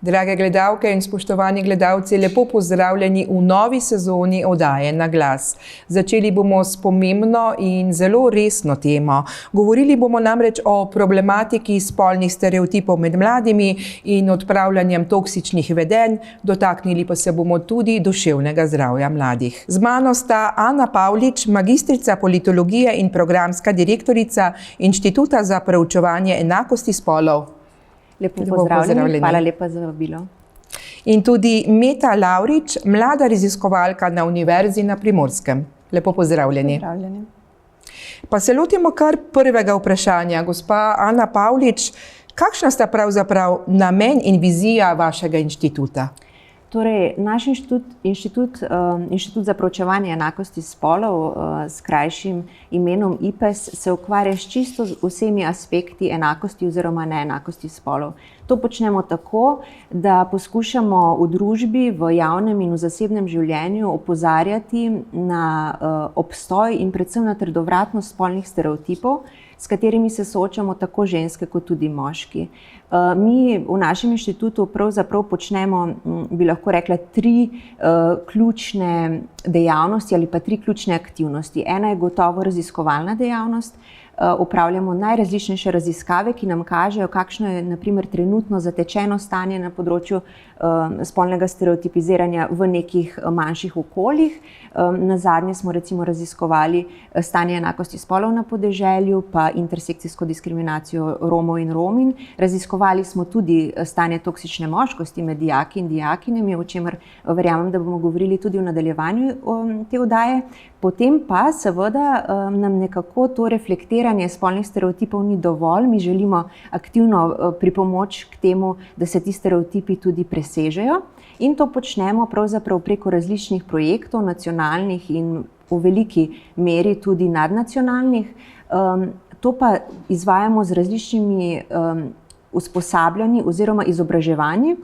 Drage gledalke in spoštovani gledalci, lepo pozdravljeni v novi sezoni oddaje Na glas. Začeli bomo s pomembno in zelo resno temo. Govorili bomo namreč o problematiki spolnih stereotipov med mladimi in odpravljanjem toksičnih vedenj, dotaknili pa se bomo tudi duševnega zdravja mladih. Z mano sta Ana Pavlič, magistrica politologije in programska direktorica Inštituta za preučevanje enakosti spolov. Lepo pozdravljeni, hvala lepa za vabilo. In tudi Meta Lavrič, mlada raziskovalka na Univerzi na Primorskem. Lepo pozdravljeni. Pozdravljeni. Pa se lotimo kar prvega vprašanja. Gospa Ana Pavlič, kakšna sta pravzaprav namen in vizija vašega inštituta? Torej, naš inštitut za proučevanje enakosti spolov s krajšim imenom IPES se ukvarja s čisto vsemi aspekti enakosti oziroma neenakosti spolov. To počnemo tako, da poskušamo v družbi, v javnem in v zasebnem življenju opozarjati na obstoj in predvsem na trdovratnost spolnih stereotipov, s katerimi se soočamo tako ženske kot tudi moški. Mi v našem inštitutu pravzaprav počnemo, bi lahko rekla, 3 ključne dejavnosti ali pa 3 ključne aktivnosti. Ena je gotovo raziskovalna dejavnost. Opravljamo najrazličnejše raziskave, ki nam kažejo, kakšno je na primer trenutno zatečeno stanje na področju spolnega stereotipiziranja v nekih manjših okoljih. Nazadnje smo recimo raziskovali stanje enakosti spolov na podeželju, pa intersekcijsko diskriminacijo Romov in Rominj. Raziskovali smo tudi stanje toksične moškosti med dijaki in dijakinjami, o čemer verjamem, da bomo govorili tudi v nadaljevanju te oddaje. Potem pa seveda nam nekako to reflektiranje spolnih stereotipov ni dovolj. Mi želimo aktivno pripomoč k temu, da se ti stereotipi tudi presežejo. In to počnemo pravzaprav preko različnih projektov, nacionalnih in v veliki meri tudi nadnacionalnih. To pa izvajamo z različnimi usposabljanji oziroma izobraževanji,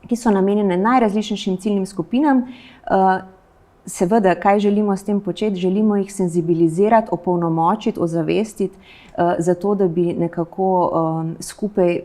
ki so namenjene najrazličnejšim ciljnim skupinam. Seveda, kaj želimo s tem početi? Želimo jih senzibilizirati, opolnomočiti, ozavestiti, zato da bi nekako skupaj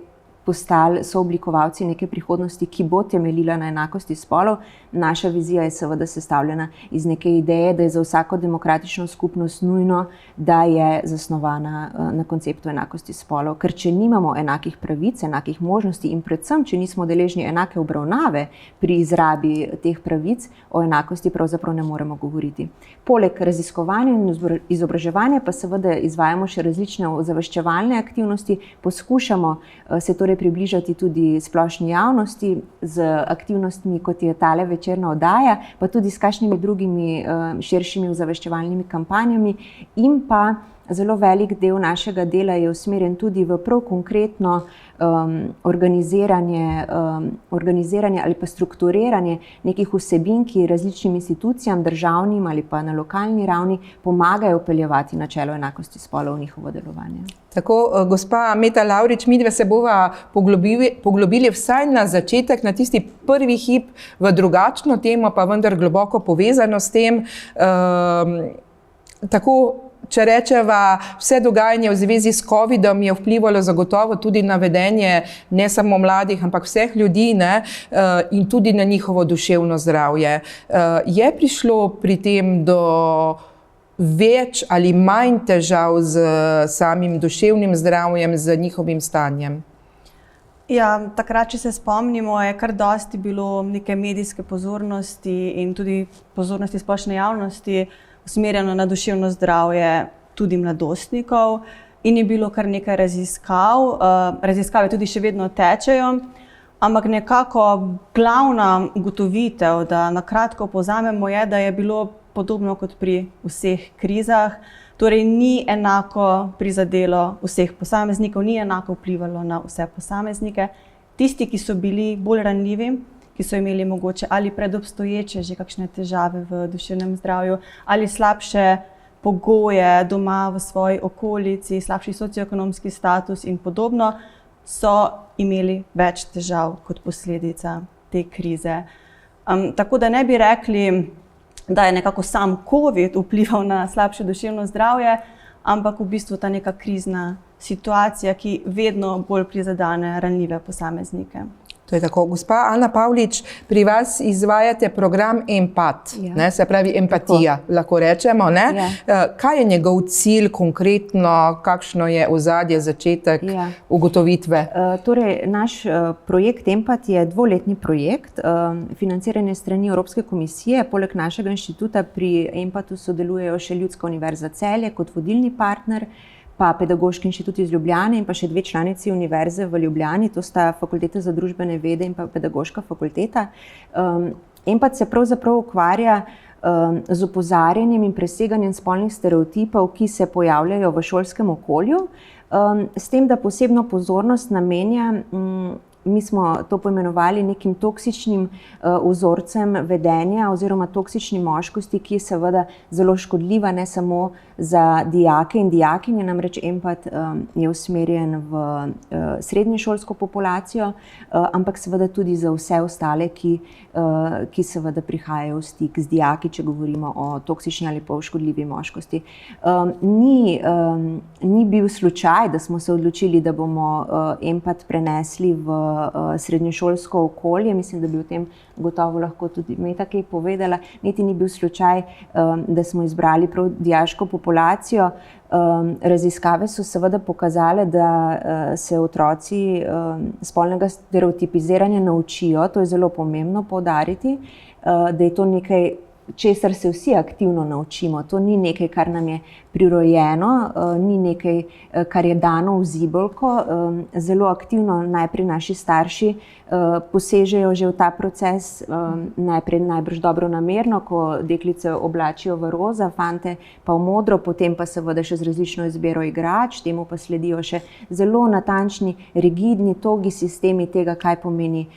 postali sooblikovalci neke prihodnosti, ki bo temeljila na enakosti spolov. Naša vizija je seveda sestavljena iz neke ideje, da je za vsako demokratično skupnost nujno, da je zasnovana na konceptu enakosti spolov. Ker če nimamo enakih pravic, enakih možnosti in predvsem, če nismo deležni enake obravnave pri izrabi teh pravic, o enakosti pravzaprav ne moremo govoriti. Poleg raziskovanja in izobraževanja pa seveda izvajamo še različne ozaveščevalne aktivnosti, poskušamo se torej približati tudi splošni javnosti z aktivnostmi, kot je tale večerna oddaja, pa tudi s kakšnimi drugimi širšimi ozaveščevalnimi kampanjami. In pa zelo velik del našega dela je usmerjen tudi v prav konkretno organiziranje ali pa strukturiranje nekih vsebin, ki različnim institucijam, državnim ali pa na lokalni ravni pomagajo vpeljevati načelo enakosti spolov v njihovo delovanje. Tako, gospa Meta Lavrič, midve se bova poglobili vsaj na začetek, na tisti prvi hip v drugačno temo, pa vendar globoko povezano s tem. Tako, če rečeva, vse dogajanje v zvezi s covidom je vplivalo zagotovo tudi na vedenje ne samo mladih, ampak vseh ljudi, ne, in tudi na njihovo duševno zdravje. Je prišlo pri tem do več ali manj težav z samim duševnim zdravjem, z njihovim stanjem? Ja, takrat, če se spomnimo, je kar dosti bilo neke medijske pozornosti in tudi pozornosti splošne javnosti usmerjeno na duševno zdravje tudi mladostnikov in je bilo kar nekaj raziskav. Raziskave tudi še vedno tečejo, ampak nekako glavna ugotovitev, da na kratko povzamemo, je, da je bilo podobno kot pri vseh krizah. Torej ni enako prizadelo vseh posameznikov, ni enako vplivalo na vse posameznike. Tisti, ki so bili bolj ranljivi, ki so imeli mogoče ali predobstoječe že kakšne težave v duševnem zdravju ali slabše pogoje doma v svoji okolici, slabši socioekonomski status in podobno, so imeli več težav kot posledica te krize. Tako da ne bi rekli, da je nekako sam COVID vplival na slabše duševno zdravje, ampak v bistvu ta neka krizna situacija, ki vedno bolj prizadene ranljive posameznike. To je tako. Gospa Ana Pavlič, pri vas izvajate program Empat, Ja. se pravi empatija, lahko rečemo. Ne? Kaj je njegov cilj konkretno, kakšno je ozadje, začetek, ugotovitve? Torej, naš projekt Empat je dvoletni projekt, financiran je strani Evropske komisije. Poleg našega inštituta pri Empatu sodelujejo še Ljudska univerza Celje kot vodilni partner, pa Pedagoški inštitut iz Ljubljane in pa še 2 članici Univerze v Ljubljani, to sta Fakulteta za družbene vede in pa Pedagoška fakulteta. Empat se pravzaprav ukvarja z opozarjanjem in preseganjem spolnih stereotipov, ki se pojavljajo v šolskem okolju, s tem, da posebno pozornost namenja, mi smo to poimenovali nekim toksičnim vzorcem vedenja oziroma toksični moškosti, ki je seveda zelo škodljiva ne samo za dijake in dijakinje, namreč Empat je usmerjen v srednješolsko populacijo, ampak seveda tudi za vse ostale, ki seveda prihajajo v stik z dijaki, če govorimo o toksični ali pa o škodljivi moškosti. Ni bil slučaj, da smo se odločili, da bomo Empat prenesli v srednješolsko okolje. Mislim, da bi o tem gotovo lahko tudi Meta kaj povedala. Niti ni bil slučaj, da smo izbrali prav dijaško populacijo. Raziskave so seveda pokazale, da se otroci spolnega stereotipiziranja naučijo, to je zelo pomembno poudariti, da je to nekaj, česar se vsi aktivno naučimo. To ni nekaj, kar nam je prirojeno, ni nekaj, kar je dano v zibelko. Zelo aktivno najprej naši starši posežejo že v ta proces, najprej najbrž dobronamerno, ko deklice oblačijo v roza, fante pa v modro, potem pa seveda še z različno izbiro igrač, temu pa sledijo še zelo natančni, rigidni, togi sistemi tega, kaj pomeni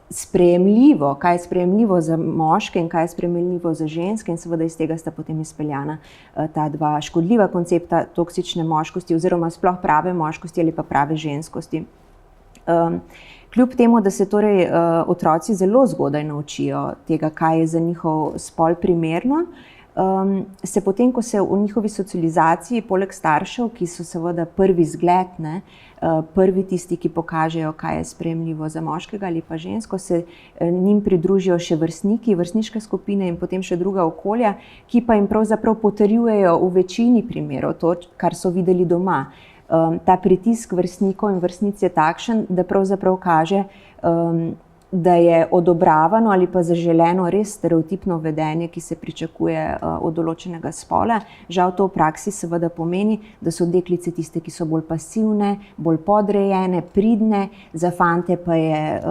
sprejemljivo, kaj je sprejemljivo za moške in kaj je sprejemljivo za ženske, in seveda iz tega sta potem izpeljana ta 2 škodljiva koncepta toksične moškosti oziroma sploh prave moškosti ali pa prave ženskosti. Kljub temu, da se torej otroci zelo zgodaj naučijo tega, kaj je za njihov spol primerno, se potem, ko se v njihovi socializaciji, poleg staršev, ki so seveda prvi zgled, prvi tisti, ki pokažejo, kaj je sprejemljivo za moškega ali pa žensko, se njim pridružijo še vrstniki, vrstniške skupine in potem še druga okolja, ki pa jim pravzaprav potrjujejo v večini primerov to, kar so videli doma. Ta pritisk vrstnikov in vrstnic je takšen, da pravzaprav kaže, da je odobravano ali pa zaželeno res stereotipno vedenje, ki se pričakuje od določenega spola. Žal to v praksi seveda pomeni, da so deklice tiste, ki so bolj pasivne, bolj podrejene, pridne, za fante pa je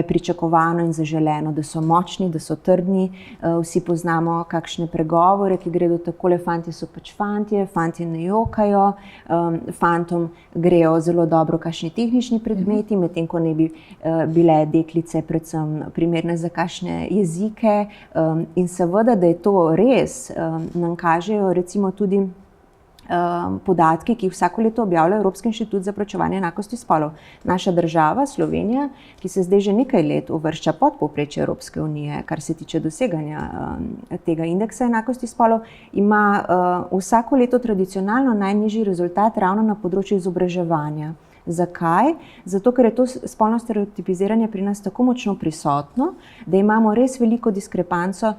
pričakovano in zaželeno, da so močni, da so trdni. Vsi poznamo kakšne pregovore, ki gredo takole: fantje so pač fantje, fantje ne jokajo, fantom grejo zelo dobro kakšni tehnični predmeti, medtem ko ne bi bile deklice predvsem primerne za kakšne jezike. In seveda, da je to res, nam kažejo recimo tudi podatki, ki jih vsako leto objavlja Evropski inštitut za proučevanje enakosti spolov. Naša država, Slovenija, ki se zdaj že nekaj let uvršča pod povprečje Evropske unije, kar se tiče doseganja tega indeksa enakosti spolov, ima vsako leto tradicionalno najnižji rezultat ravno na področju izobraževanja. Zakaj? Zato, ker je to spolno stereotipiziranje pri nas tako močno prisotno, da imamo res veliko diskrepanco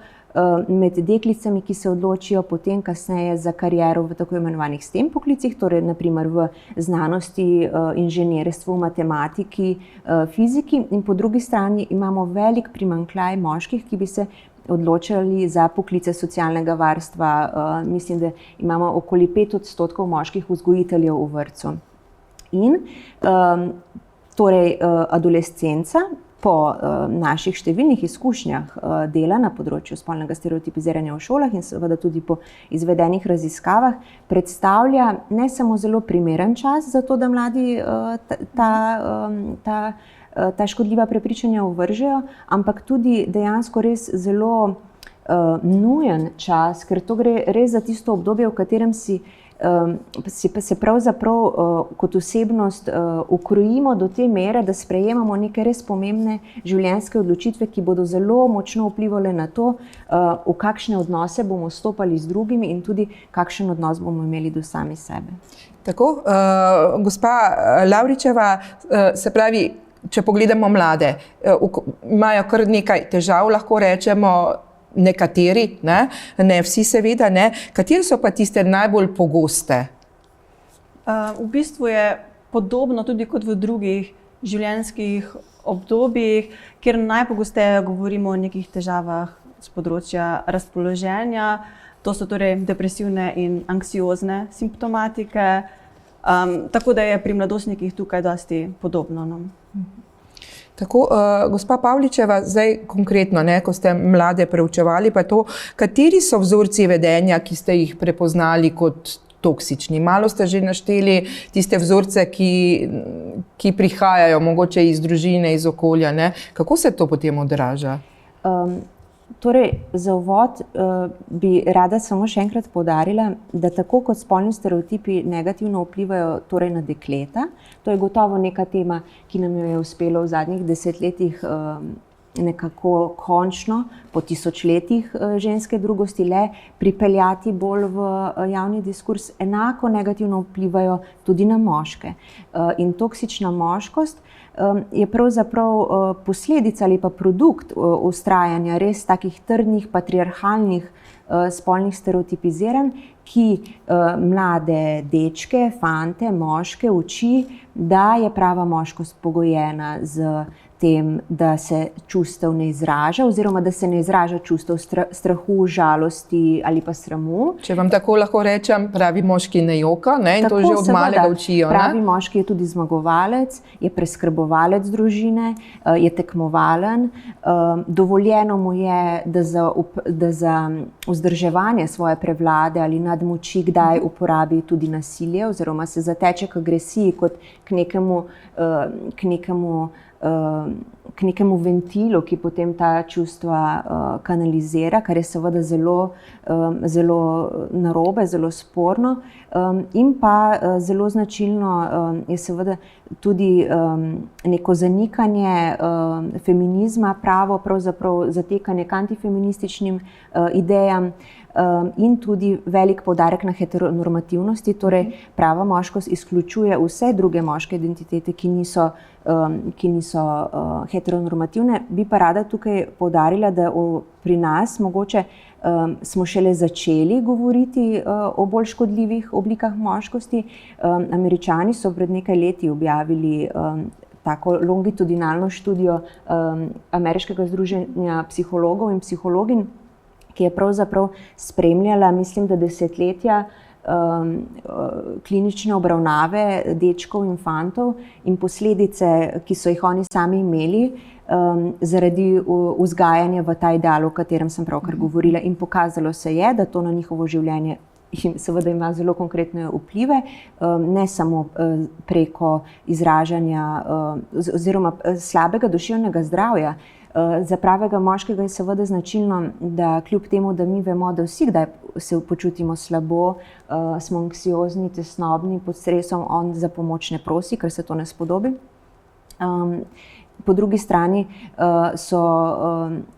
med deklicami, ki se odločijo potem kasneje za kariero v tako imenovanih STEM poklicih, torej naprimer v znanosti, inženirstvu, matematiki, fiziki, in po drugi strani imamo velik primanjkljaj moških, ki bi se odločali za poklice socialnega varstva. Mislim, da imamo okoli 5% moških vzgojiteljev v vrtcu. In torej adolescenca po naših številnih izkušnjah dela na področju spolnega stereotipiziranja v šolah in seveda tudi po izvedenih raziskavah predstavlja ne samo zelo primeren čas za to, da mladi ta škodljiva prepričanja ovržejo, ampak tudi dejansko res zelo nujen čas, ker to gre res za tisto obdobje, v katerem se pravzaprav kot osebnost ukrojimo do te mere, da sprejemamo neke res pomembne življenjske odločitve, ki bodo zelo močno vplivale na to, v kakšne odnose bomo stopali z drugimi in tudi kakšen odnos bomo imeli do sami sebe. Tako, gospa Lavričeva, se pravi, če pogledamo mlade, imajo kar nekaj težav, lahko rečemo, nekateri, ne vsi seveda, ne. Katere so pa tiste najbolj pogoste? V bistvu je podobno tudi kot v drugih življenjskih obdobjih, kjer najpogosteje govorimo o nekih težavah z področja razpoloženja. To so torej depresivne in anksiozne simptomatike, tako da je pri mladostnikih tukaj dosti podobno. No. Tako, gospa Pavličeva, zdaj konkretno, ko ste mlade preučevali, pa to, kateri so vzorci vedenja, ki ste jih prepoznali kot toksični? Malo ste že našteli tiste vzorce, ki prihajajo mogoče iz družine, iz okolja, ne? Kako se to potem odraža? Torej, za uvod bi rada samo še enkrat poudarila, da tako kot spolni stereotipi negativno vplivajo torej na dekleta, to je gotovo neka tema, ki nam jo je uspelo v zadnjih desetletjih nekako končno, po tisočletjih ženske drugosti pripeljati bolj v javni diskurs, enako negativno vplivajo tudi na moške. In toksična moškost je pravzaprav posledica ali pa produkt vztrajanja res takih trdnih, patriarhalnih spolnih stereotipiziranj, ki mlade dečke, fante, moške uči, da je prava moškost pogojena z tem, da se čustev ne izraža, oziroma da se ne izraža čustev strahu, žalosti ali pa sramu. Če vam tako lahko rečem, pravi moški ne joka, ne? In tako, to že od malega učijo. Pravi moški je tudi zmagovalec, je preskrbovalec družine, je tekmovalen, dovoljeno mu je, da za vzdrževanje svoje prevlade ali nadmoči kdaj uporabi tudi nasilje, oziroma se zateče k agresiji kot k nekemu ventilu, ki potem ta čustva kanalizira, kar je seveda zelo narobe, zelo sporno. In pa zelo značilno je seveda tudi neko zanikanje feminizma, pravo pravzaprav zatekanje k antifeminističnim idejam, in tudi velik poudarek na heteronormativnosti, torej prava moškost izključuje vse druge moške identitete, ki niso heteronormativne. Bi pa rada tukaj poudarila, da pri nas mogoče smo šele začeli govoriti o bolj škodljivih oblikah moškosti. Američani so pred nekaj leti objavili tako longitudinalno študijo Ameriškega združenja psihologov in psihologinj, ki je pravzaprav spremljala, mislim, da desetletja klinične obravnave dečkov in fantov in posledice, ki so jih oni sami imeli zaradi vzgajanja v ta ideal, o katerem sem pravkar govorila. In pokazalo se je, da to na njihovo življenje seveda ima zelo konkretne vplive, ne samo preko izražanja oziroma slabega duševnega zdravja. Za pravega moškega je seveda značilno, da kljub temu, da mi vemo, da vsi kdaj se počutimo slabo, smo anksiozni, tesnobni, pod stresom, on za pomoč ne prosi, ker se to ne spodobi. Po drugi strani so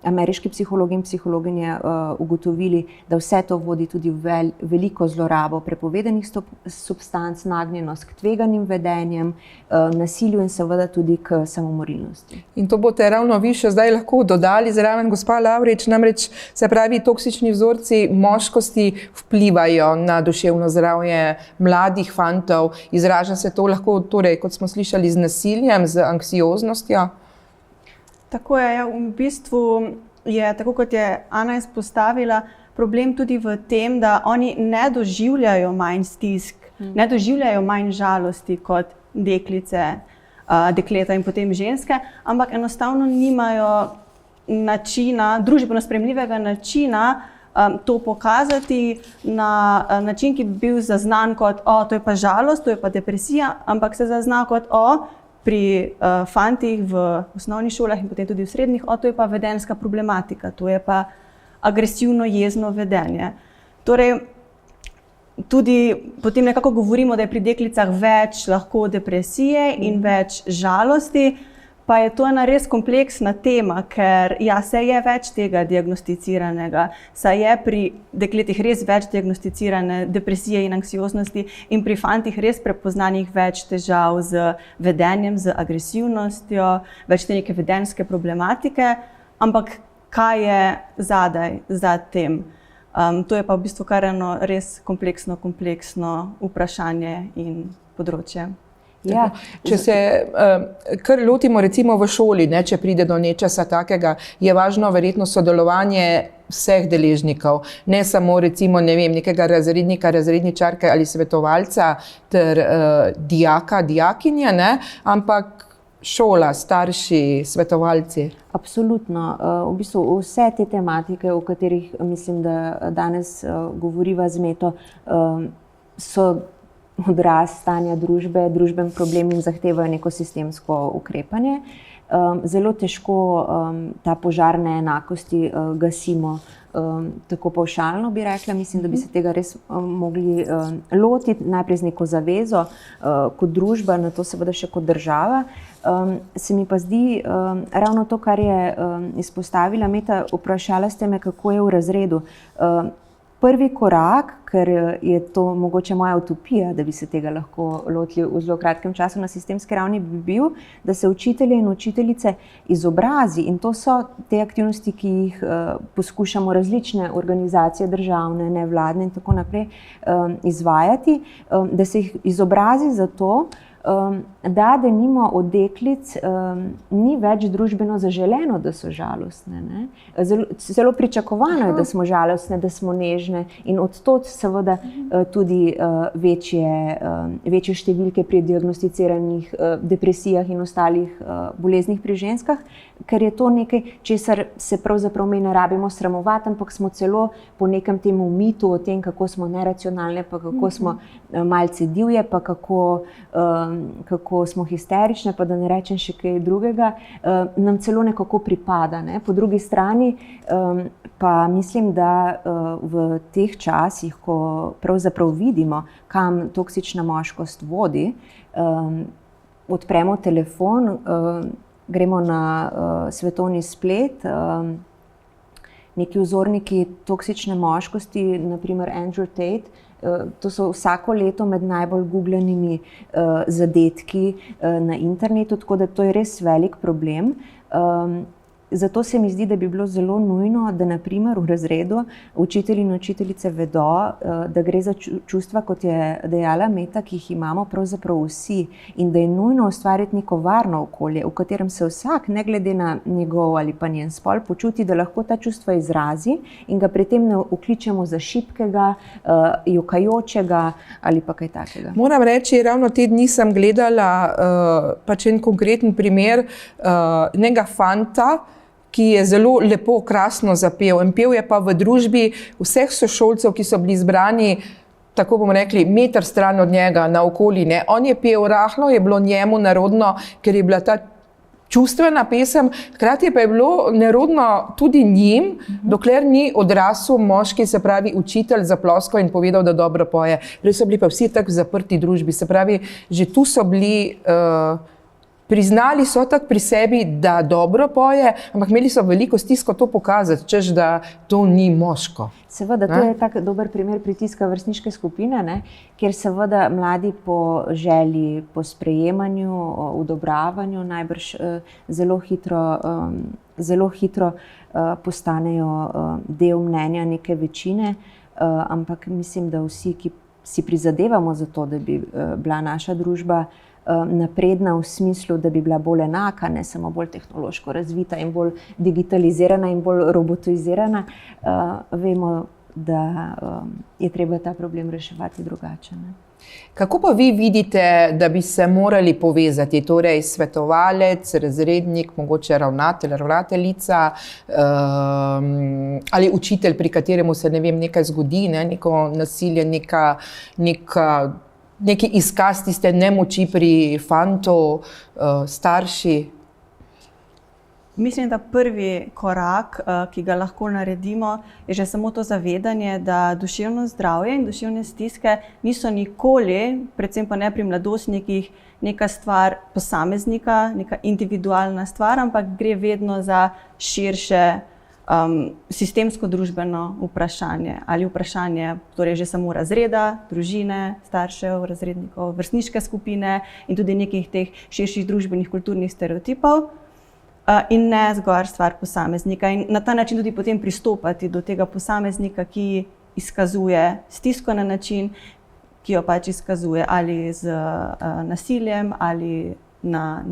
ameriški psihologi in psihologinje ugotovili, da vse to vodi tudi v veliko zlorabo prepovedanih substanc, nagnjenost k tveganim vedenjem, nasilju in seveda tudi k samomorilnosti. In to boste ravno vi še zdaj lahko dodali zraven, gospa Lavrič, namreč se pravi, toksični vzorci moškosti vplivajo na duševno zdravje mladih fantov. Izraža se to lahko, torej, kot smo slišali, z nasiljem, z anksioznostjo? Tako je, v bistvu je, tako kot je Ana izpostavila, problem tudi v tem, da oni ne doživljajo manj stisk, ne doživljajo manj žalosti kot dekleta in potem ženske, ampak enostavno nimajo načina, družbeno sprejemljivega načina to pokazati na način, ki bi bil zaznan kot to je pa žalost, to je pa depresija, ampak se zazna kot pri fantih v osnovnih šolah in potem tudi v srednjih, to je pa vedenjska problematika, to je pa agresivno jezno vedenje. Torej, tudi potem nekako govorimo, da je pri deklicah več lahko depresije in več žalosti, Pa je to ena res kompleksna tema, ker ja, se je več tega diagnosticiranega, saj je pri dekletih res več diagnosticirane depresije in anksioznosti in pri fantih res prepoznanih več težav z vedenjem, z agresivnostjo, več te neke vedenjske problematike, ampak kaj je zadaj za tem? To je pa v bistvu kar eno res kompleksno vprašanje in področje. Ja. Če se kar lotimo recimo v šoli, ne, če pride do nečesa takega, je važno verjetno sodelovanje vseh deležnikov, ne samo recimo, ne vem, nekega razrednika, razredničarke ali svetovalca ter dijaka, dijakinja, ne, ampak šola, starši, svetovalci. Absolutno. V bistvu vse te tematike, o katerih mislim, da danes govoriva z Meto, so odraz stanja družbe, družben problem in zahtevajo neko sistemsko ukrepanje. Zelo težko ta požar neenakosti gasimo tako pavšalno, bi rekla. Mislim, da bi se tega res mogli lotiti najprej z neko zavezo kot družba, nato seveda še kot država. Se mi pa zdi ravno to, kar je izpostavila Meta, vprašala ste me, kako je v razredu. Prvi korak, ker je to mogoče moja utopija, da bi se tega lahko lotili v zelo kratkem času na sistemski ravni, bi bil, da se učitelje in učiteljice izobrazi, in to so te aktivnosti, ki jih poskušamo različne organizacije, državne, nevladne in tako naprej izvajati, da se jih izobrazi za to, da denimo od deklic ni več družbeno zaželeno, da so žalostne. Ne? Zelo pričakovano je, da smo žalostne, da smo nežne in od tod seveda tudi večje številke pri diagnosticiranih depresijah in ostalih boleznih pri ženskah, ker je to nekaj, česar se pravzaprav mi ne rabimo sramovati, ampak smo celo po nekem temu mitu o tem, kako smo neracionalne, pa kako smo malce divje, pa kako smo histerične, pa da ne rečem še kaj drugega, nam celo nekako pripada. Ne? Po drugi strani pa mislim, da v teh časih, ko pravzaprav vidimo, kam toksična moškost vodi, odpremo telefon, gremo na svetovni splet, neki vzorniki toksične moškosti, naprimer Andrew Tate, to so vsako leto med najbolj googlanimi zadetki na internetu, tako da to je res velik problem. Zato se mi zdi, da bi bilo zelo nujno, da naprimer v razredu učitelji in učiteljice vedo, da gre za čustva, kot je dejala Meta, ki jih imamo pravzaprav vsi, in da je nujno ustvariti neko varno okolje, v katerem se vsak, ne glede na njegov ali pa njen spol, počuti, da lahko ta čustva izrazi in ga pri tem ne vkličemo za šibkega, jokajočega ali pa kaj takega. Moram reči, ravno te dni sem gledala pač en konkreten primer nekega fanta, ki je zelo lepo, krasno zapel. In pel je pa v družbi vseh sošolcev, ki so bili zbrani, tako bomo rekli, meter stran od njega, naokoli. Ne. On je pel rahlo, je bilo njemu nerodno, ker je bila ta čustvena pesem, hkrati pa je bilo nerodno tudi njim, dokler ni odrasel moški, se pravi učitelj, zaploskal in povedal, da dobro poje. Res so bili pa vsi tako v zaprti družbi, se pravi, že tu so bili priznali so tako pri sebi, da dobro poje, ampak imeli so veliko stisko to pokazati, češ da to ni moško. Seveda, to je tak dober primer pritiska vrstniške skupine, ne, kjer seveda mladi po želji, po sprejemanju, odobravanju najbrž zelo hitro postanejo del mnenja neke večine, ampak mislim, da vsi, ki si prizadevamo za to, da bi bila naša družba napredna v smislu, da bi bila bolj enaka, ne samo bolj tehnološko razvita in bolj digitalizirana in bolj robotizirana, vemo, da je treba ta problem reševati drugače. Ne? Kako pa vi vidite, da bi se morali povezati, torej svetovalec, razrednik, mogoče ravnatelj, ravnateljica ali učitelj, pri kateremu se, ne vem, nekaj zgodi, ne, neko nasilje, neki izkaz tiste nemoči pri fantu, starši? Mislim, da prvi korak, ki ga lahko naredimo, je že samo to zavedanje, da duševno zdravje in duševne stiske niso nikoli, predvsem pa ne pri mladostnikih, neka stvar posameznika, neka individualna stvar, ampak gre vedno za širše sistemsko družbeno vprašanje ali vprašanje torej že samo razreda, družine, staršev, razrednikov, vrstniške skupine in tudi nekih teh širših družbenih kulturnih stereotipov. In ne zgolj stvar posameznika. In na ta način tudi potem pristopati do tega posameznika, ki izkazuje stisko na način, ki jo pač izkazuje ali z nasiljem ali na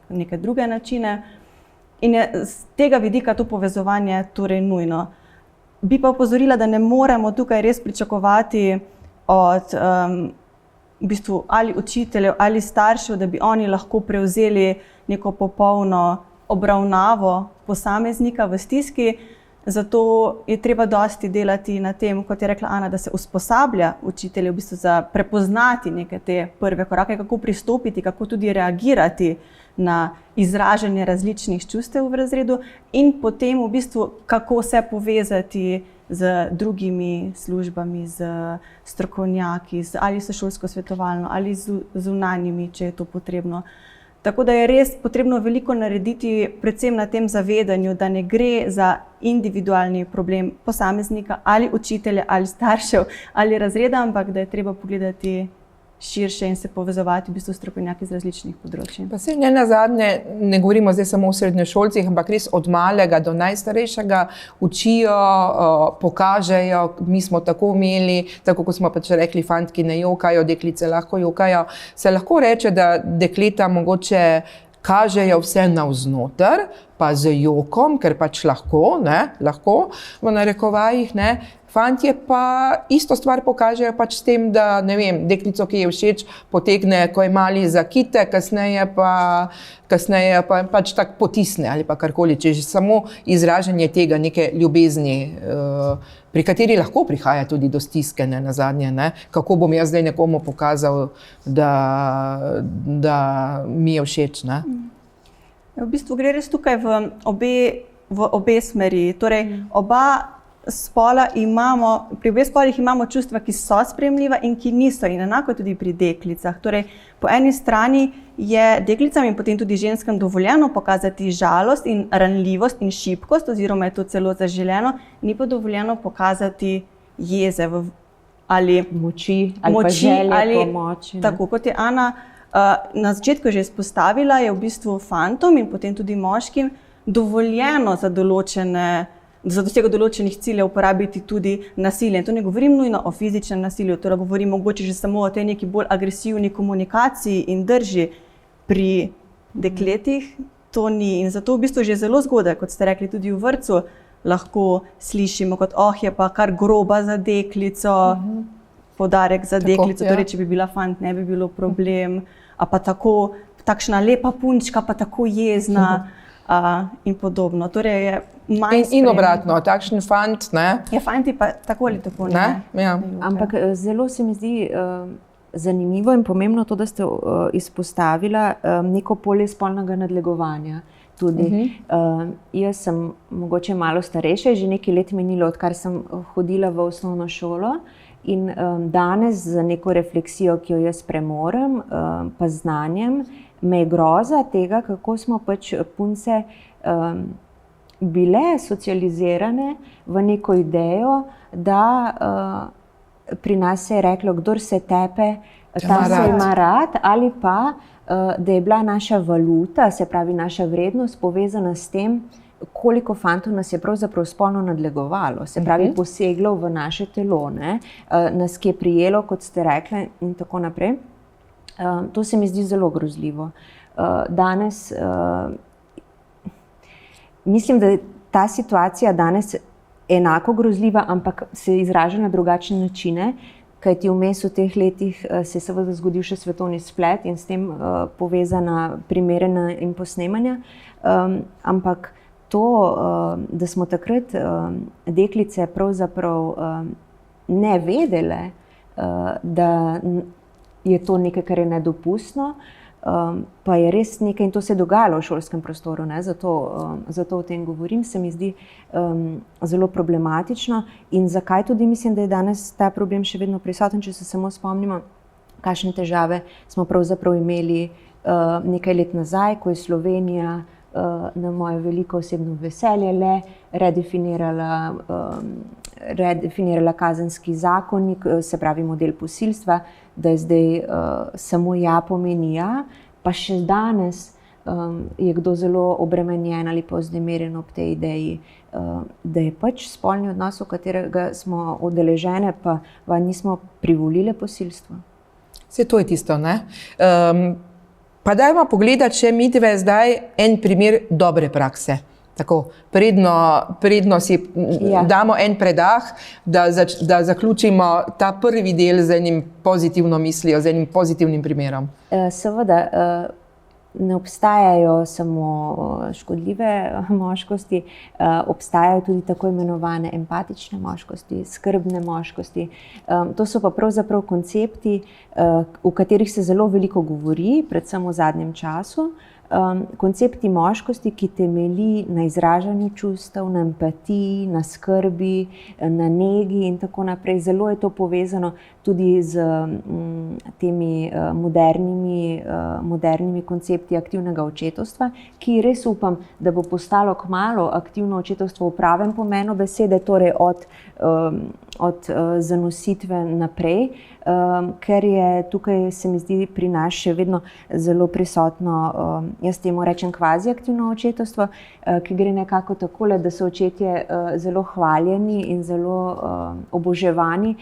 neke druge načine. In je z tega vidika to povezovanje torej nujno. Bi pa opozorila, da ne moremo tukaj res pričakovati od v bistvu ali učiteljev ali staršev, da bi oni lahko prevzeli neko popolno obravnavo posameznika v stiski, zato je treba dosti delati na tem, kot je rekla Ana, da se usposablja učitelje v bistvu za prepoznati neke te prve korake, kako pristopiti, kako tudi reagirati na izražanje različnih čustev v razredu in potem v bistvu kako se povezati z drugimi službami, z strokovnjaki, ali s šolsko svetovalno ali z zunanjimi, če je to potrebno. Tako da je res potrebno veliko narediti, predvsem na tem zavedanju, da ne gre za individualni problem posameznika ali učitelja ali staršev ali razreda, ampak da je treba pogledati širše in se povezovati v bistvu strokovnjaki z različnih področij. Pa se ne nazadnje, ne govorimo zdaj samo o srednješolcih, ampak res od malega do najstarejšega učijo, pokažejo, mi smo tako imeli, tako kot smo pač rekli, fantki ne jokajo, deklice lahko jokajo. Se lahko reče, da dekleta mogoče kažejo vse navznoter, pa z jokom, ker pač lahko, v narekovajih, fantje pa isto stvar pokažejo pač s tem, da, ne vem, deklico, ki je všeč, potegne, ko je mali za kite, kasneje pa pač tak potisne ali pa karkoli, če je samo izražanje tega neke ljubezni, pri kateri lahko prihaja tudi do stiske, nazadnje, kako bom jaz zdaj nekomu pokazal, da mi je všeč, V bistvu gre res tukaj v obe smeri, torej oba spola pri obeh spolih imamo čustva, ki so sprejemljiva in ki niso, in enako tudi pri deklicah. Torej, po eni strani je deklicam in potem tudi ženskam dovoljeno pokazati žalost in ranljivost in šibkost, oziroma je to celo zaželeno, ni pa dovoljeno pokazati jeze ali moči ali pa želje po moči. Tako kot je Ana na začetku že izpostavila, je v bistvu fantom in potem tudi moškim dovoljeno za dosego določenih ciljev uporabiti tudi nasilje. In to ne govorim nujno o fizičnem nasilju, torej govorim mogoče že samo o tej neki bolj agresivni komunikaciji in drži. Pri dekletih to ni. In zato v bistvu že zelo zgodaj, kot ste rekli, tudi v vrtcu lahko slišimo kot je pa kar groba za deklico, poudarek za deklico, torej če bi bila fant, ne bi bilo problem, a pa takšna lepa punčka, pa tako jezna in podobno. Torej je in obratno, takšen fant, Ja, fanti pa tako ali tako ne. Ja. Ampak zelo se mi zdi zanimivo in pomembno to, da ste izpostavila neko polje spolnega nadlegovanja. Tudi. Jaz sem mogoče malo starejša, že nekaj let minilo, odkar sem hodila v osnovno šolo. In danes z neko refleksijo, ki jo jaz premorem, pa znanjem, me je groza tega, kako smo pač punce bile socializirane v neko idejo, da pri nas se je reklo, kdor se tepe, tam se ima rad, ali pa, da je bila naša valuta, se pravi naša vrednost, povezana s tem, koliko fantov nas je pravzaprav spolno nadlegovalo, se pravi poseglo v naše telo, nas ki je prijelo, kot ste rekli, in tako naprej. To se mi zdi zelo grozljivo. Danes, mislim, da je ta situacija danes enako grozljiva, ampak se izraža na drugačne načine, kajti vmes v teh letih se je seveda zgodil še svetovni splet in s tem povezana primerjanja in posnemanja, ampak to, da smo takrat deklice pravzaprav ne vedele, da je to nekaj, kar je nedopustno, pa je res nekaj in to se je dogajalo v šolskem prostoru, ne? Zato o tem govorim, se mi zdi zelo problematično in zakaj tudi mislim, da je danes ta problem še vedno prisoten, če se samo spomnimo, kakšne težave smo pravzaprav imeli nekaj let nazaj, ko je Slovenija na moje veliko osebno veselje redefinirala kazenski zakonik, se pravi model posilstva, da je zdaj samo ja pomeni ja, pa še danes je kdo zelo obremenjen ali pa vznemirjen ob tej ideji, da je pač spolni odnos, v katerega smo udeležene, pa nismo privolile posilstvo. Vse to je tisto, ne? Pa dajmo pogledati še midve zdaj en primer dobre prakse. Tako, predno si damo en predah, da zaključimo ta prvi del z enim pozitivno mislijo, z enim pozitivnim primerom. Seveda, ne obstajajo samo škodljive moškosti, obstajajo tudi tako imenovane empatične moškosti, skrbne moškosti. To so pa pravzaprav koncepti, v katerih se zelo veliko govori, predvsem v zadnjem času. Koncepti moškosti, ki temelji na izražanju čustev, na empatiji, na skrbi, na negi in tako naprej. Zelo je to povezano tudi z temi modernimi koncepti aktivnega očetovstva, ki res upam, da bo postalo kmalu aktivno očetovstvo v pravem pomenu besede, torej od zanositve naprej, ker je tukaj, se mi zdi, pri nas še vedno zelo prisotno, jaz temu rečem kvazi aktivno očetovstvo, ki gre nekako takole, da so očetje zelo hvaljeni in zelo oboževani,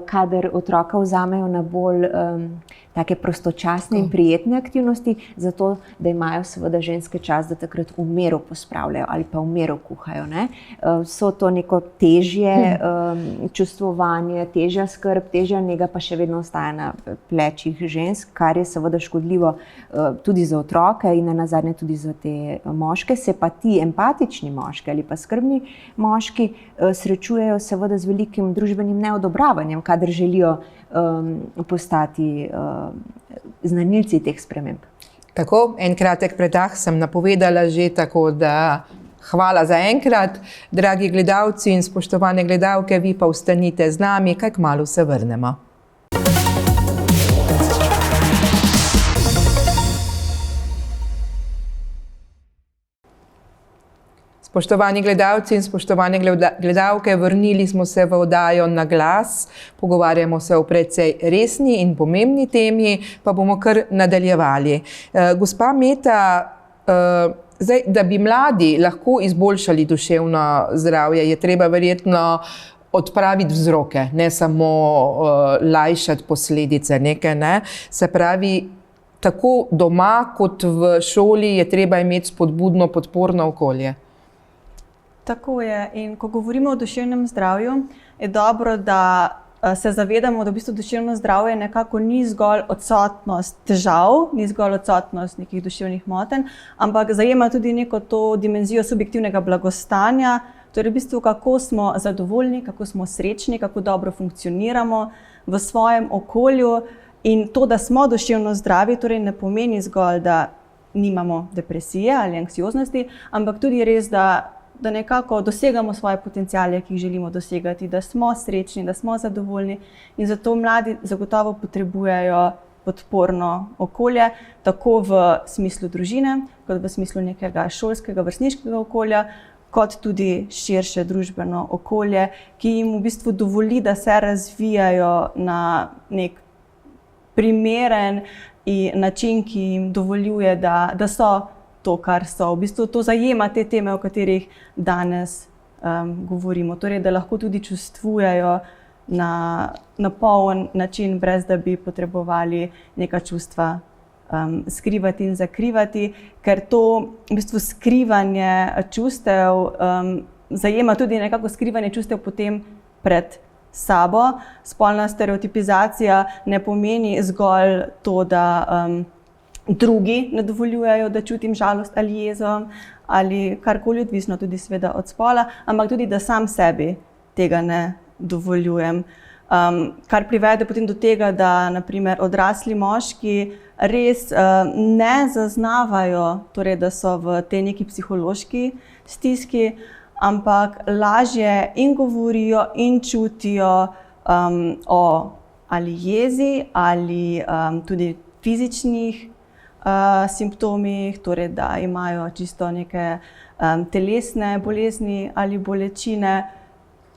kadar otroka vzamejo na bolj take prostočasne in prijetne aktivnosti, zato da imajo seveda ženske čas, da takrat v miru pospravljajo ali pa v miru kuhajo. So to neko težje čustvovanje, težja skrb, težja nega pa še vedno ostaja na plečih žensk, kar je seveda škodljivo tudi za otroke in nenazadnje tudi za te moške. Se pa ti empatični moški ali pa skrbni moški srečujejo seveda z velikim družbenim neodobravanjem, kadar želijo postati znanilci teh sprememb. Tako, en kratek predah sem napovedala že, tako da hvala za enkrat. Dragi gledalci in spoštovane gledalke, vi pa ostanite z nami, kaj kmalu se vrnemo. Spoštovani gledalci in spoštovane gledalke, vrnili smo se v oddajo Na glas. Pogovarjamo se o precej resni in pomembni temi, pa bomo kar nadaljevali. Gospa Meta, zdaj, da bi mladi lahko izboljšali duševno zdravje, je treba verjetno odpraviti vzroke, ne samo lajšati posledice neke, ne? Se pravi, tako doma kot v šoli je treba imeti spodbudno, podporno okolje. Tako je. In ko govorimo o duševnem zdravju, je dobro, da se zavedamo, da v bistvu duševno zdravje nekako ni zgolj odsotnost težav, ni zgolj odsotnost nekih duševnih motenj, ampak zajema tudi neko to dimenzijo subjektivnega blagostanja, torej v bistvu kako smo zadovoljni, kako smo srečni, kako dobro funkcioniramo v svojem okolju. In to, da smo duševno zdravi, torej ne pomeni zgolj, da nimamo depresije ali anksioznosti, ampak tudi res, da nekako dosegamo svoje potenciale, ki jih želimo dosegati, da smo srečni, da smo zadovoljni in zato mladi zagotovo potrebujejo podporno okolje, tako v smislu družine, kot v smislu nekega šolskega, vrstniškega okolja, kot tudi širše družbeno okolje, ki jim v bistvu dovoli, da se razvijajo na nek primeren način, ki jim dovoljuje, da so to, kar so. V bistvu to zajema te teme, o katerih danes govorimo. Torej, da lahko tudi čustvujejo na poln način, brez da bi potrebovali neka čustva skrivati in zakrivati, ker to v bistvu skrivanje čustev zajema tudi nekako skrivanje čustev potem pred sabo. Spolna stereotipizacija ne pomeni zgolj to, da drugi ne dovoljujejo, da čutim žalost ali jezo ali karkoli, odvisno tudi seveda od spola, ampak tudi, da sam sebi tega ne dovoljujem. kar privede potem do tega, da naprimer odrasli moški res ne zaznavajo, torej, da so v tej neki psihološki stiski, ampak lažje in govorijo in čutijo o ali jezi ali tudi fizičnih simptomih, torej, da imajo čisto neke telesne bolezni ali bolečine.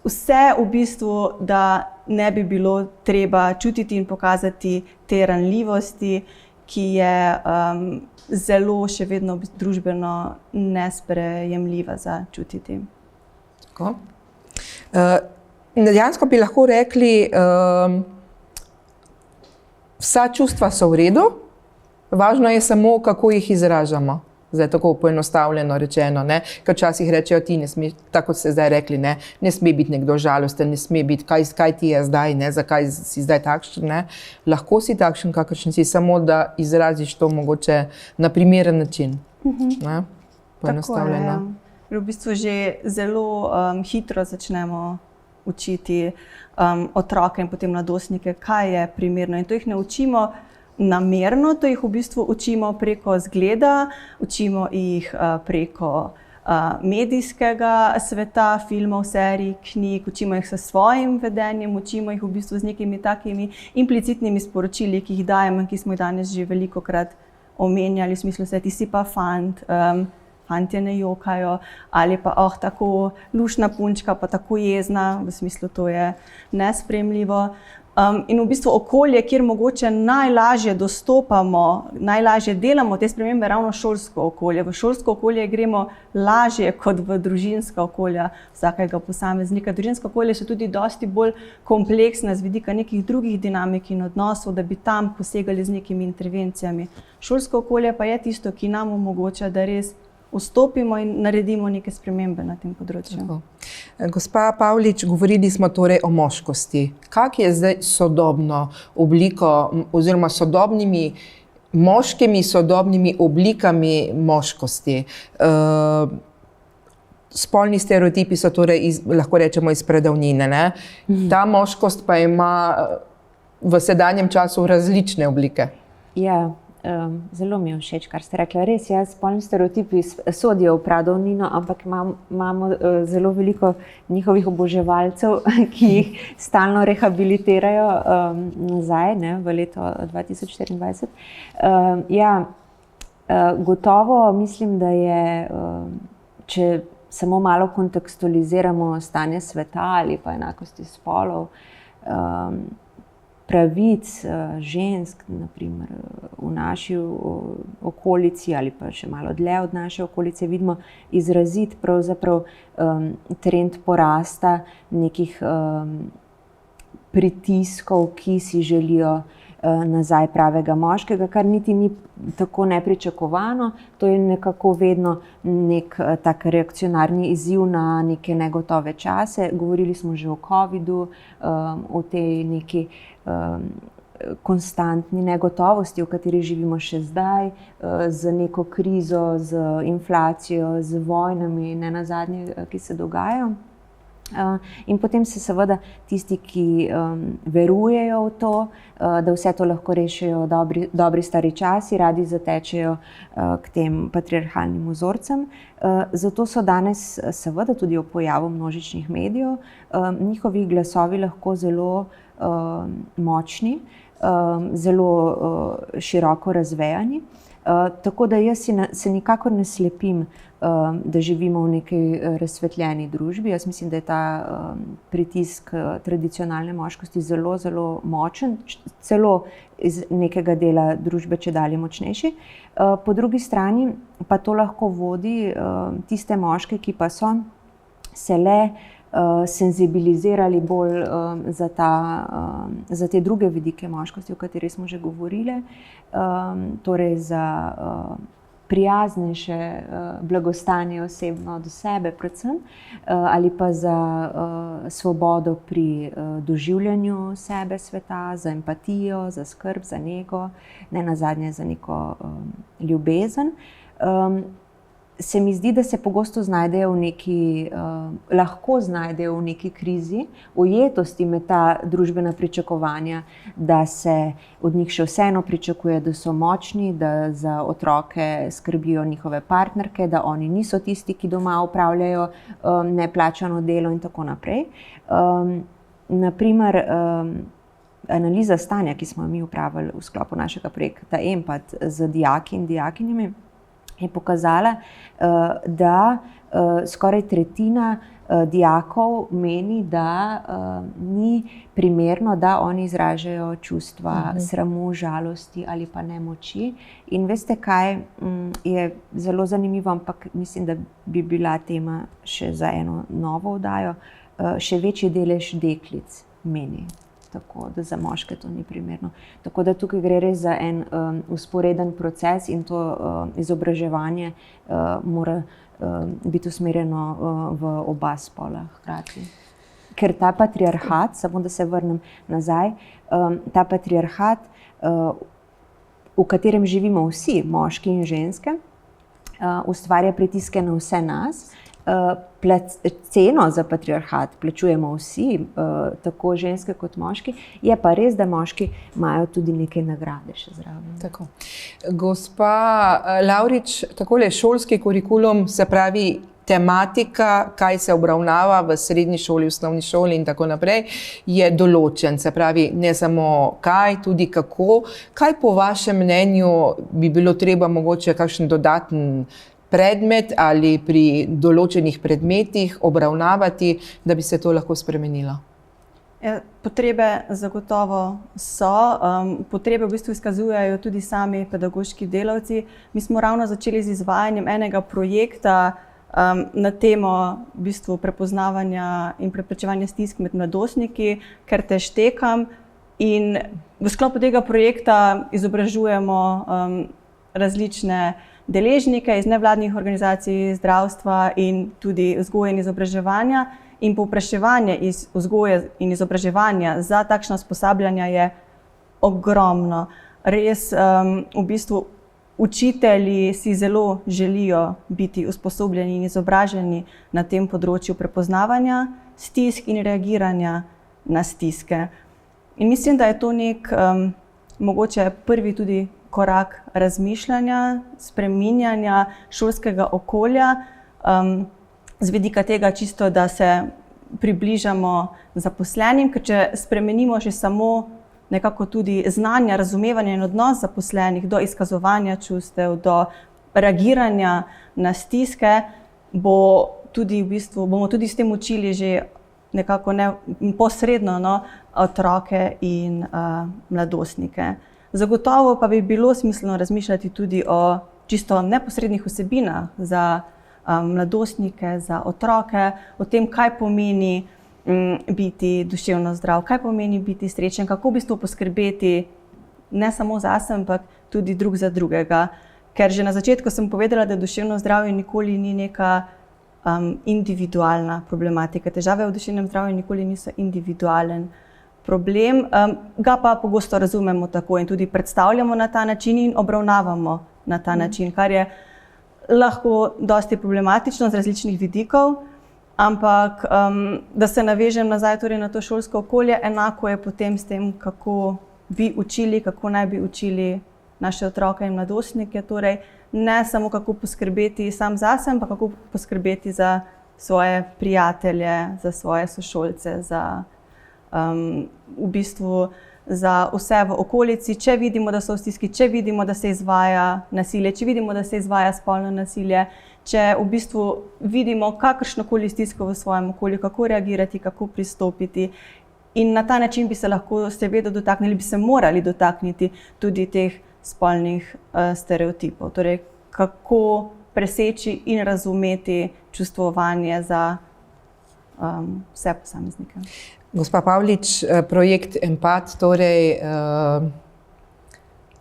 Vse v bistvu, da ne bi bilo treba čutiti in pokazati te ranljivosti, ki je zelo še vedno družbeno nesprejemljiva za čutiti. Tako. Dejansko bi lahko rekli, vsa čustva so v redu, važno je samo, kako jih izražamo. Zdaj tako poenostavljeno rečeno, ne? Ker včasih rečejo ti ne sme, tako kot ste zdaj rekli, ne sme biti nekdo žalosten, ne sme biti, kaj ti je zdaj, ne? Zakaj si zdaj takšen, ne? Lahko si takšen, kakršen si, samo da izraziš to mogoče na primeren način. Ne? Poenostavljeno. Tako je. V bistvu že zelo hitro začnemo učiti otroke in potem mladostnike, kaj je primerno, in to jih ne učimo namerno, to jih v bistvu učimo preko zgleda, učimo jih preko medijskega sveta, filmov, serij, knjig, učimo jih s svojim vedenjem, učimo jih v bistvu z nekimi takimi implicitnimi sporočili, ki jih dajemo in ki smo jih danes že velikokrat omenjali, v smislu ti si pa fant, fantje ne jokajo, ali pa tako luštna punčka, pa tako jezna, v smislu to je nesprejemljivo. In v bistvu okolje, kjer mogoče najlažje dostopamo, najlažje delamo te spremembe, ravno šolsko okolje. V šolsko okolje gremo lažje kot v družinska okolja vsakega posameznika. Družinska okolje so tudi dosti bolj kompleksna z vidika nekih drugih dinamik in odnosov, da bi tam posegali z nekimi intervencijami. Šolsko okolje pa je tisto, ki nam omogoča, da res vstopimo in naredimo neke spremembe na tem področju. Tako. Gospa Pavlič, govorili smo torej o moškosti. Kak je zdaj sodobno obliko oziroma moškimi sodobnimi oblikami moškosti? Spolni stereotipi so torej lahko rečemo iz pradavnine, ne? Ta moškost pa ima v sedanjem času različne oblike. Ja. Zelo mi je všeč, kar ste rekli. Res, spolni stereotipi sodijo v pradavnino, ampak imamo zelo veliko njihovih oboževalcev, ki jih stalno rehabilitirajo nazaj, ne, v leto 2024. Gotovo mislim, da je, če samo malo kontekstualiziramo stanje sveta ali pa enakosti spolov, pravic žensk, naprimer v naši okolici ali pa še malo dlje od naše okolice, vidimo izrazit pravzaprav trend porasta nekih pritiskov, ki si želijo nazaj pravega moškega, kar niti ni tako nepričakovano. To je nekako vedno nek tak reakcionarni izziv na neke negotove čase. Govorili smo že o covidu, o tej neki konstantni negotovosti, v kateri živimo še zdaj, z neko krizo, z inflacijo, z vojnami, nenazadnje, ki se dogajajo. In potem se seveda tisti, ki verujejo v to, da vse to lahko rešijo dobri stari časi, radi zatečejo k tem patriarhalnim vzorcem. Zato so danes seveda tudi ob pojavu množičnih medijev njihovi glasovi lahko zelo močni, zelo široko razvejani. Tako da jaz se nikakor ne slepim, da živimo v neki razsvetljeni družbi. Jaz mislim, da je ta pritisk tradicionalne moškosti zelo, zelo močen, celo iz nekega dela družbe čedalje močnejši. Po drugi strani pa to lahko vodi tiste moške, ki pa so se le senzibilizirali bolj za te druge vidike moškosti, o katerih smo že govorili, torej za prijaznejše blagostanje osebno do sebe predvsem, ali pa za svobodo pri doživljanju sebe, sveta, za empatijo, za skrb, za nego, nenazadnje za neko ljubezen. se mi zdi, da se pogosto znajdejo lahko znajdejo v neki krizi, ujetosti med ta družbena pričakovanja, da se od njih še vseeno pričakuje, da so močni, da za otroke skrbijo njihove partnerke, da oni niso tisti, ki doma opravljajo neplačano delo in tako naprej. Naprimer, analiza stanja, ki smo jo mi opravili v sklopu našega projekta Empat z dijaki in dijakinjami, je pokazala, da skoraj tretjina dijakov meni, da ni primerno, da oni izražajo čustva sramu, žalosti ali pa nemoči. In veste kaj, je zelo zanimivo, ampak mislim, da bi bila tema še za eno novo oddajo, še večji delež deklic meni. Tako da za moške to ni primerno. Tako da tukaj gre res za en vzporeden proces in to izobraževanje mora biti usmerjeno v oba spola hkrati. Ker ta patriarhat, samo da se vrnem nazaj, ta patriarhat, v katerem živimo vsi, moški in ženske, ustvarja pritiske na vse nas. Ceno za patriarhat plačujemo vsi, tako ženske kot moški, je pa res, da moški imajo tudi neke nagrade še zraven. Tako. Gospa Lavrič, takole šolski kurikulum, se pravi tematika, kaj se obravnava v srednji šoli, osnovni šoli in tako naprej, je določen. Se pravi, ne samo kaj, tudi kako. Kaj po vašem mnenju bi bilo treba mogoče kakšen dodaten predmet ali pri določenih predmetih obravnavati, da bi se to lahko spremenilo? Potrebe zagotovo so. Potrebe v bistvu izkazujejo tudi sami pedagoški delavci. Mi smo ravno začeli z izvajanjem enega projekta na temo v bistvu prepoznavanja in preprečevanja stisk med mladostniki, ker te štekam. In v sklopu tega projekta izobražujemo različne deležnike iz nevladnih organizacij, zdravstva in tudi vzgoje in izobraževanja. In povpraševanje iz vzgoje in izobraževanja za takšna usposabljanja je ogromno. Res, v bistvu učitelji si zelo želijo biti usposobljeni in izobraženi na tem področju prepoznavanja stisk in reagiranja na stiske. In mislim, da je to nek mogoče prvi tudi korak razmišljanja, spreminjanja šolskega okolja, z vidika tega čisto, da se približamo zaposlenim, ker če spremenimo že samo nekako tudi znanja, razumevanja in odnos zaposlenih do izkazovanja čustev, do reagiranja na stiske, bomo tudi s tem učili že nekako posredno otroke in mladostnike. Zagotovo pa bi bilo smiselno razmišljati tudi o čisto neposrednih vsebinah za mladostnike, za otroke, o tem, kaj pomeni biti duševno zdrav, kaj pomeni biti srečen, kako v bistvu poskrbeti ne samo zase, ampak tudi drug za drugega. Ker že na začetku sem povedala, da duševno zdravje nikoli ni neka individualna problematika. Težave v duševnem zdravju nikoli niso individualen problem, ga pa pogosto razumemo tako in tudi predstavljamo na ta način in obravnavamo na ta način, kar je lahko dosti problematično z različnih vidikov, ampak da se navežem nazaj torej na to šolsko okolje, enako je potem s tem, kako bi učili, kako naj bi učili naše otroke in mladostnike, torej ne samo kako poskrbeti sam zase, ampak kako poskrbeti za svoje prijatelje, za svoje sošolce, za v bistvu za vse v okolici, če vidimo, da so v stiski, če vidimo, da se izvaja nasilje, če vidimo, da se izvaja spolno nasilje, če v bistvu vidimo kakršnokoli stisko v svojem okolju, kako reagirati, kako pristopiti. In na ta način bi se lahko seveda dotaknili, bi se morali dotakniti tudi teh spolnih stereotipov. Torej, kako preseči in razumeti čustvovanje za vse posameznike. Gospa Pavlič, projekt Empat, torej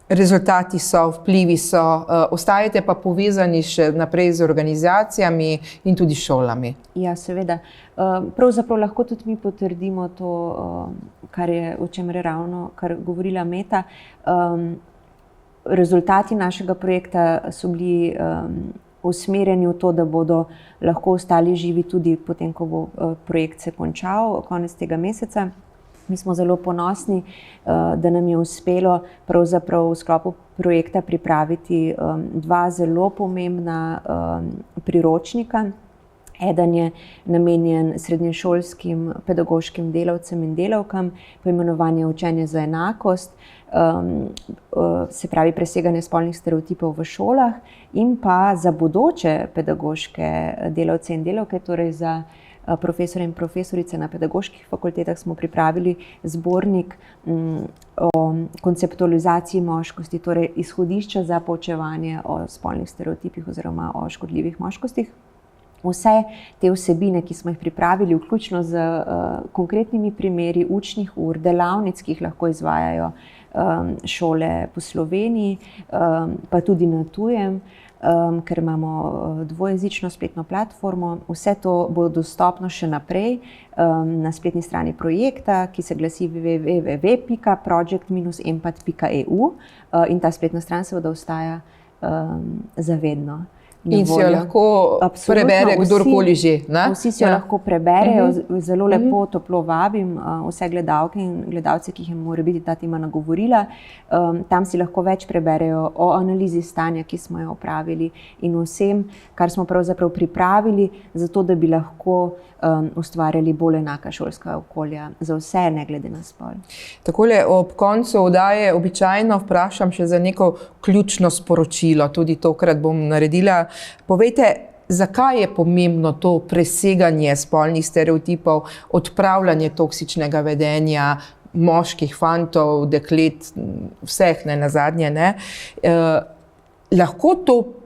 rezultati so, vplivi so, ostajate pa povezani še naprej z organizacijami in tudi šolami. Ja, seveda. Pravzaprav lahko tudi mi potrdimo to, o čemer je ravno kar govorila Meta. Rezultati našega projekta so bili usmerjeni v to, da bodo lahko ostali živi tudi potem, ko bo projekt se končal konec tega meseca. Mi smo zelo ponosni, da nam je uspelo pravzaprav v sklopu projekta pripraviti dva zelo pomembna priročnika. Eden je namenjen srednješolskim pedagoškim delavcem in delavkam, poimenovanje Učenje za enakost, se pravi preseganje spolnih stereotipov v šolah, in pa za bodoče pedagoške delavce in delavke, torej za profesore in profesorice na pedagoških fakultetah, smo pripravili zbornik o konceptualizaciji moškosti, torej izhodišča za poučevanje o spolnih stereotipih oziroma o škodljivih moškostih. Vse te vsebine, ki smo jih pripravili, vključno z konkretnimi primeri učnih ur, delavnic, ki jih lahko izvajajo šole po Sloveniji, pa tudi na tujem, ker imamo dvojezično spletno platformo. Vse to bo dostopno še naprej na spletni strani projekta, ki se glasi www.project-empath.eu, in ta spletna stran seveda ostaja zavedno. In si jo lahko prebere kdorkoli že. Vsi si jo lahko preberejo, zelo lepo, toplo vabim vse gledalke in gledalce, ki jih je morebiti ta tema nagovorila. Tam si lahko več preberejo o analizi stanja, ki smo jo opravili, in vsem, kar smo pravzaprav pripravili, zato da bi lahko ustvarjali bolj enaka šolska okolja za vse, ne glede na spol. Takole ob koncu oddaje običajno vprašam še za neko ključno sporočilo, tudi tokrat bom naredila. Povejte, zakaj je pomembno to preseganje spolnih stereotipov, odpravljanje toksičnega vedenja moških, fantov, deklet, vseh nenazadnje, ne? Lahko to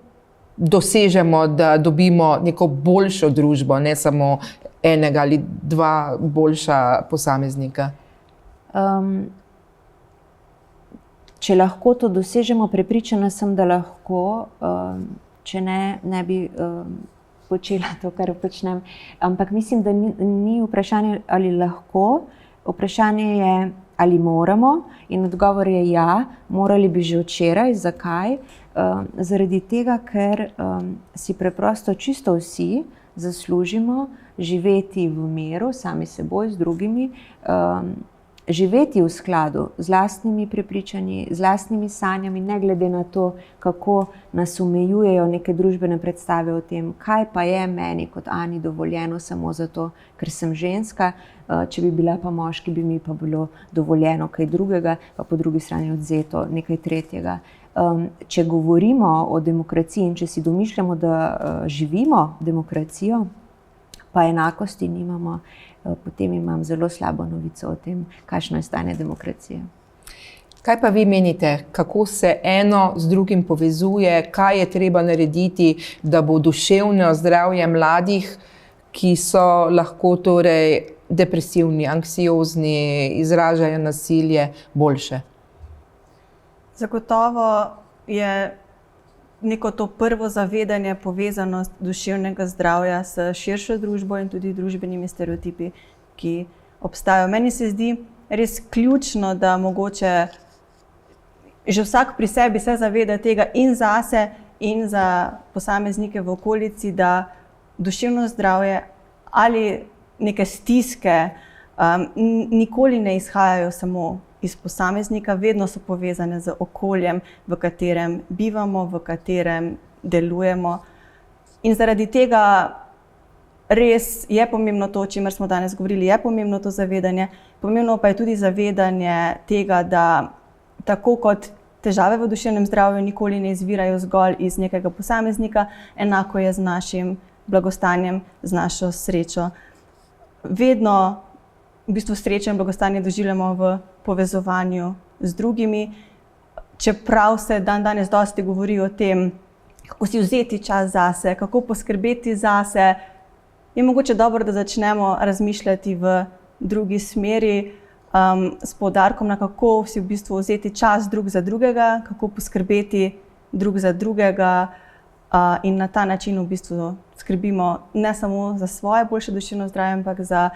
dosežemo, da dobimo neko boljšo družbo, ne samo enega ali dva boljša posameznika? Če lahko to dosežemo, prepričana sem, da lahko, če ne, ne bi počela to, kar počnem. Ampak mislim, da ni vprašanje, ali lahko, vprašanje je, ali moramo, in odgovor je ja, morali bi že včeraj. Zakaj? Zaradi tega, ker si preprosto čisto vsi zaslužimo živeti v miru, sami seboj, z drugimi, živeti v skladu z lastnimi prepričanji, z lastnimi sanjami, ne glede na to, kako nas omejujejo neke družbene predstave o tem, kaj pa je meni kot Ani dovoljeno samo zato, ker sem ženska, če bi bila pa moški, bi mi pa bilo dovoljeno kaj drugega, pa po drugi strani odvzeto nekaj tretjega. Če govorimo o demokraciji in če si domišljamo, da živimo demokracijo, pa enakosti nimamo, potem imam zelo slabo novico o tem, kakšno je stanje demokracije. Kaj pa vi menite, kako se eno z drugim povezuje, kaj je treba narediti, da bo duševno zdravje mladih, ki so lahko torej depresivni, anksiozni, izražajo nasilje, boljše? Zagotovo je neko to prvo zavedanje, povezanost duševnega zdravja s širšo družbo in tudi družbenimi stereotipi, ki obstajajo. Meni se zdi res ključno, da mogoče že vsak pri sebi se zaveda tega in zase in za posameznike v okolici, da duševno zdravje ali neke stiske nikoli ne izhajajo samo iz posameznika, vedno so povezane z okoljem, v katerem bivamo, v katerem delujemo. In zaradi tega res je pomembno to, o čemer smo danes govorili, je pomembno to zavedanje. Pomembno pa je tudi zavedanje tega, da tako kot težave v duševnem zdravju nikoli ne izvirajo zgolj iz nekega posameznika, enako je z našim blagostanjem, z našo srečo. Vedno v bistvu srečo in blagostanje doživljamo v povezovanju z drugimi. Čeprav se danes dosti govori o tem, kako si vzeti čas zase, kako poskrbeti zase, je mogoče dobro, da začnemo razmišljati v drugi smeri, s poudarkom na kako si v bistvu vzeti čas drug za drugega, kako poskrbeti drug za drugega, in na ta način v bistvu skrbimo ne samo za svoje boljše duševno zdravje, ampak za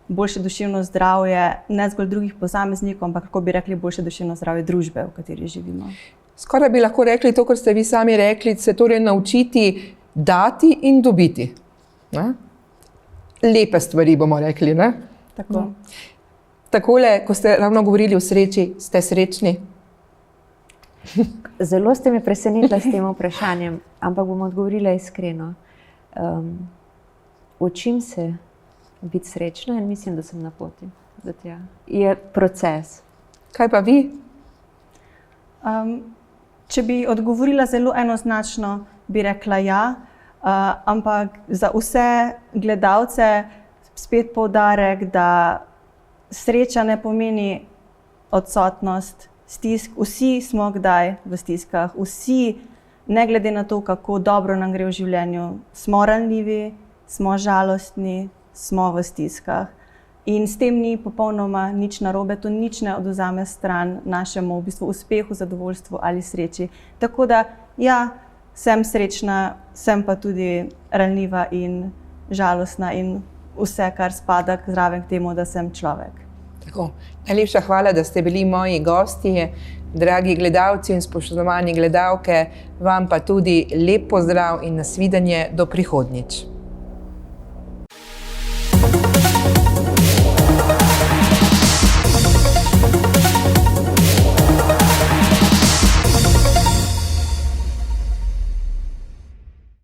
boljše duševno zdravje ne zgolj drugih posameznikov, ampak kako bi rekli boljše duševno zdravje družbe, v kateri živimo. Skoraj bi lahko rekli to, kar ste vi sami rekli, se torej naučiti dati in dobiti. Ne? Lepe stvari bomo rekli. Ne? Tako. Takole, ko ste ravno govorili o sreči, ste srečni? Zelo ste me presenetili s tem vprašanjem, ampak bom odgovorila iskreno. Učim se biti srečna in mislim, da sem na poti do tega. Je proces. Kaj pa vi? Če bi odgovorila zelo enoznačno, bi rekla ja, ampak za vse gledalce spet poudarek, da sreča ne pomeni odsotnost stisk. Vsi smo kdaj v stiskah, vsi, ne glede na to, kako dobro nam gre v življenju, smo ranljivi, smo žalostni, smo v stiskah. In s tem ni popolnoma nič narobe, to nič ne odvzame stran našemu v bistvu uspehu, zadovoljstvu ali sreči. Tako da, ja, sem srečna, sem pa tudi ranljiva in žalostna in vse, kar spada zraven k temu, da sem človek. Tako. Najlepša hvala, da ste bili moji gostje. Dragi gledalci in spoštovani gledalke, vam pa tudi lep pozdrav in nasvidenje do prihodnjič.